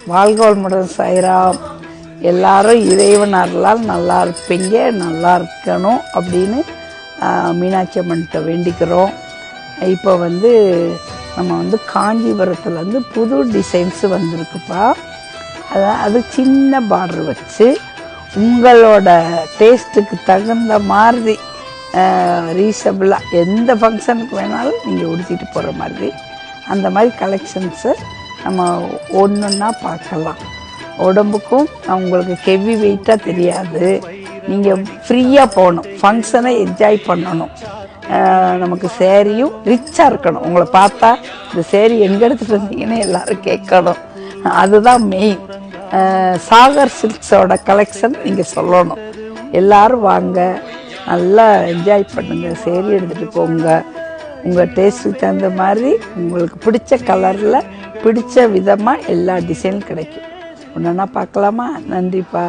வாழ்க வளமுடன் சாய்ராம். எல்லாரும் இறைவன் அருளால் நல்லா இருப்பீங்க, நல்லா இருக்கணும் அப்படின்னு மீனாட்சி அம்மன்கிட்ட வேண்டிக்கிறோம். இப்போ நம்ம காஞ்சிபுரத்துலேருந்து புது டிசைன்ஸு வந்திருக்குப்பா. அது சின்ன பார்டர் வச்சு உங்களோட டேஸ்ட்டுக்கு தகுந்த மாதிரி ரீசபிளாக எந்த ஃபங்க்ஷனுக்கு வேணாலும் நீங்கள் உடுத்திட்டு போகிற மாதிரி அந்த மாதிரி கலெக்ஷன்ஸை நம்ம ஒன்றுன்னா பார்க்கலாம். உடம்புக்கும் உங்களுக்கு ஹெவி வெயிட்டாக தெரியாது. நீங்கள் ஃப்ரீயாக போகணும், ஃபங்க்ஷனை என்ஜாய் பண்ணணும். நமக்கு சேரீயும் ரிச்சாக இருக்கணும். உங்களை பார்த்தா இந்த சேரீ எங்கே எடுத்துகிட்டு வந்தீங்கன்னு எல்லோரும் கேட்கணும். அதுதான் மெயின். சாகர் சில்க்ஸோட கலெக்ஷன் நீங்கள் சொல்லணும். எல்லோரும் வாங்க, நல்லா என்ஜாய் பண்ணுங்கள், சேரீ எடுத்துகிட்டு போங்க. உங்கள் டேஸ்ட்டுக்கு தகுந்த மாதிரி உங்களுக்கு பிடிச்ச கலரில் பிடிச்ச விதமாக எல்லா டிசைனும் கிடைக்கும். ஒன்றுன்னா பார்க்கலாமா? நன்றிப்பா.